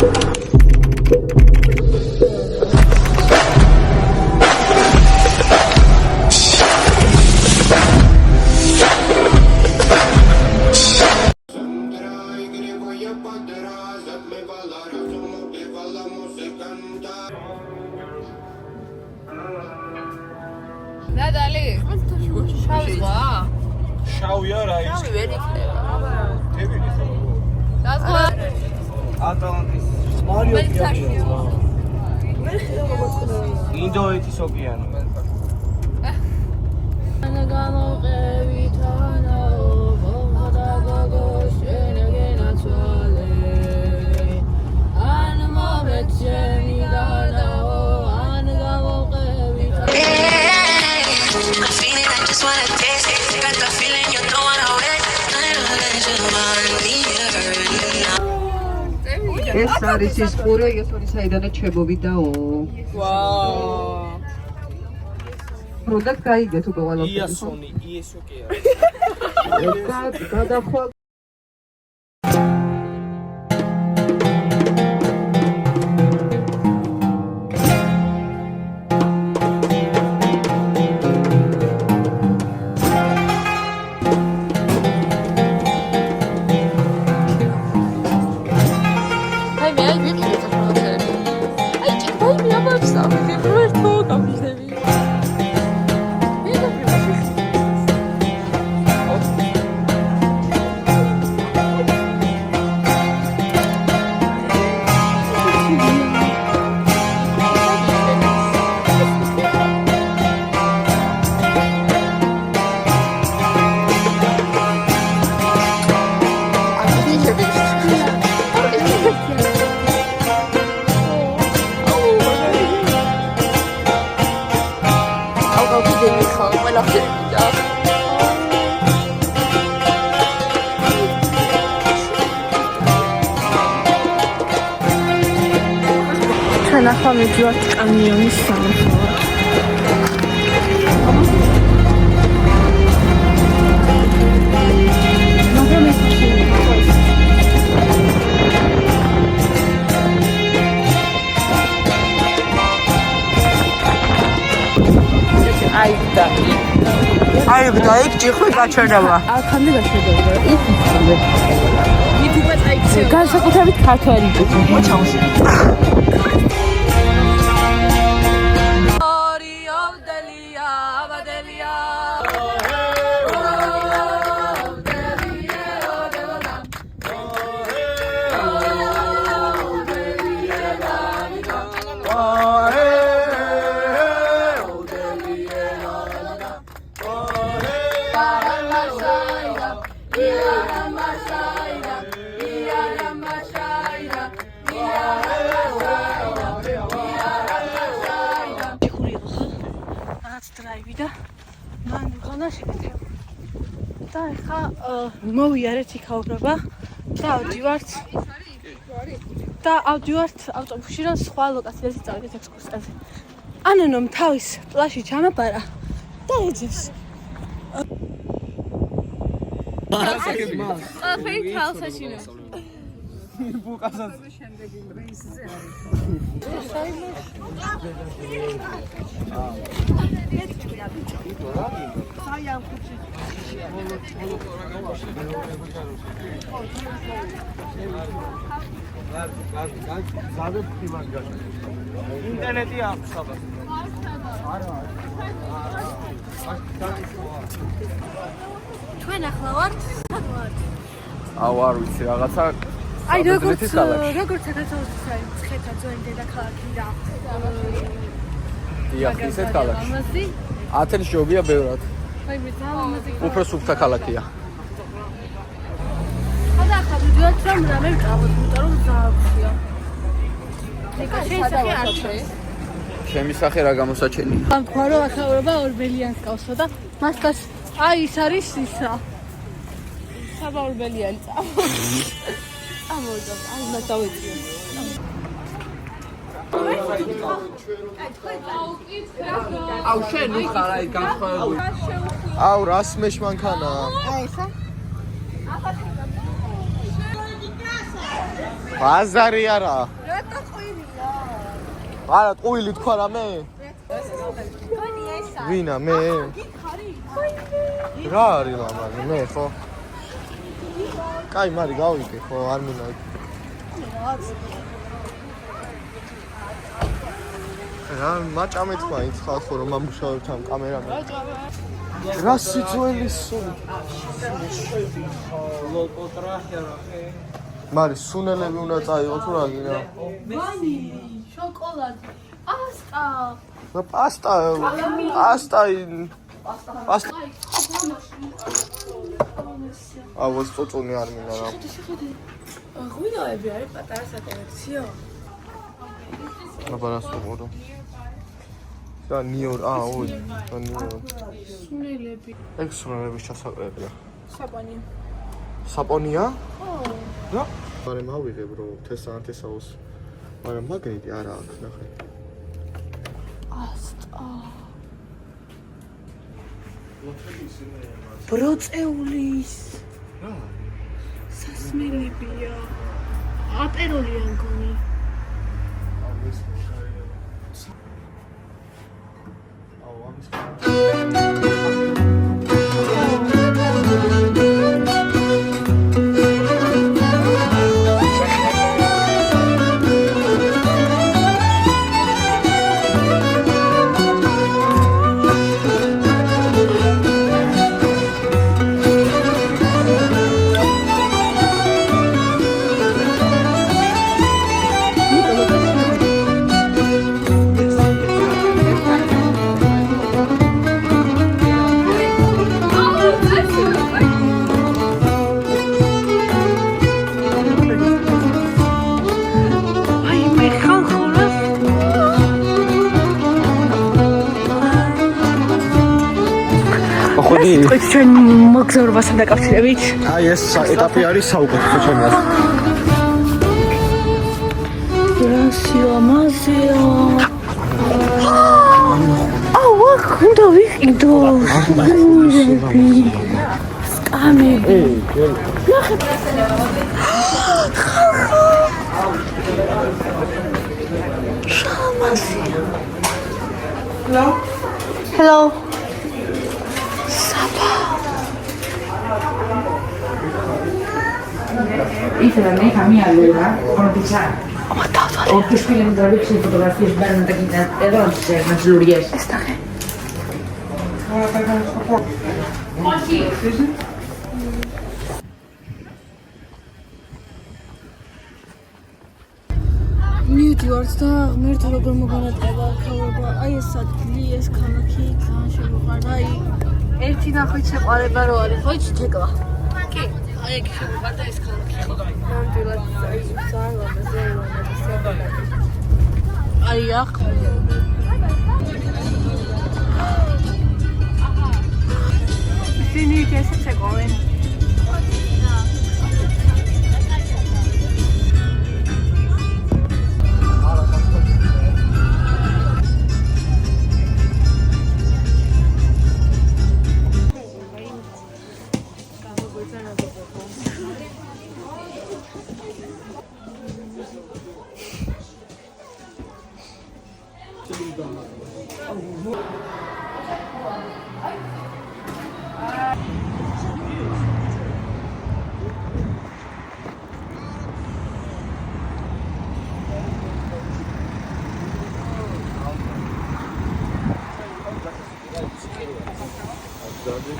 ნადალი შავი ზღვა შავი არა ის შავი ვერ იქნება თებილი და ზღვა ატლანტის მარიო ინდოეთის ოკეანე ეს არის ის ყურე, საიდანაც შემოვიდაო. ვაუ როდესაც გაიგეთ უკვე ყველაფერი. იასონი, იესო კი არა. გადახვალ ახლა მივდივართ კანიონის სანახავად. აი და იქ ჭიხვი გაჩერდება. აქამდე გაჩერდება. იქ უკვე წაიქცევა. განსაკუთრებით ქართველი ჭიხვი. მოჩავს. და ახლა მოვიარეთ იქაურობა და ავდივართ ავტობუსში რომ სხვა ლოკაციაზე წავიდეთ ექსკურსიაზე. ანანომ თავის პლაჟში ჩამაბარა და ეძებს. ყველაფერი თვალსაჩინო. ბუკასაც შემდეგი რეისზე ინტერნეტი აქვს საბა. ჩვენ ახლა ვართ საქმად. აუ არ ვიცი რაღაცა აი როგორც საქართველოს ცხეთა ძველი დედაქალაქი და დიახ ისეთ ქალაქში ათენის ჯობია ბევრად აი მე ძალამაზი უფრო სუფთა ქალაქია ხოდა ახლა ვიდეოც რომ რამე ვკავოთ იმიტომ რომ ზააქვია შეიძლება არჩე ჩემი სახე რა გამოსაჩენია ამ თქვა რომ ახალობა ორბელიანს ყავსო და მასთან აი ის არის ისა საბა ორბელიანი ამოდა აი მას დავეწიო აუ შენ უხარ აი განსხვავებული აუ რას მეშმანქანა აი ესა ბაზარი არა. რატო ყვირია? არა, ტყუილი თქვა რამე? ვინა მე? რა არის ლამაზი მე ხო? კაი, მარი გავიგე ხო, არ მინდა. რა მაჭამეთ მაინც ხალხო რომ ამუშავებთ ამ კამერამენ. რა სიძველის სული. მარი სუნელები უნდა წაიღო თუ რა გინდა? ვანი, შოკოლადი, პასტა. და პასტა. ავოს წუწუნი არ მინდა რა. ღვინოები არის პატარა საკოლექციო. აბა რა სწორო. და ნიორ, ოი, და ნიორ. სუნელები. ეგ სუნელების ჩასაყრებია. საპონი. საპონია? ხო. რა? მაგრამ ავიღებ რო თესაოს. მაგრამ მაგნიტი არა აქვს, ნახე. პასტა. ბროწეულის. რა? სასმელებია. აპეროლია მგონი. ჩვენ მოგზაურობასთან დაკავშირებით. აი ეს ეტაპი არის საუკეთესო ჩემთვის. რა სილამაზეა. ვახ, უნდა ვიყიდო. სკამები. Hello. Ήθελα να είχα μία λούδα, ονοτικά. Όποιος φίλοι μου τραβήξει οι φωτογραφίες μπαίνουν τα κοινά, εδώ με τις λουριές. Όχι. მივდივართ და ღმერთო როგორ მოგანატყება ქალობა. აი ეს ადგილი, ეს ქალაქი ძალიან შემოყვარდა. აი ერთი ნახვით შეყარება რო არის, ხო იცი თეკლა? კი. აი ეგ შემოყვარდა ეს ქალაქი. ნამდვილად აი ძალიან ლამაზია. აი აქ. ისინი ესე შეყვარენ. Daddy.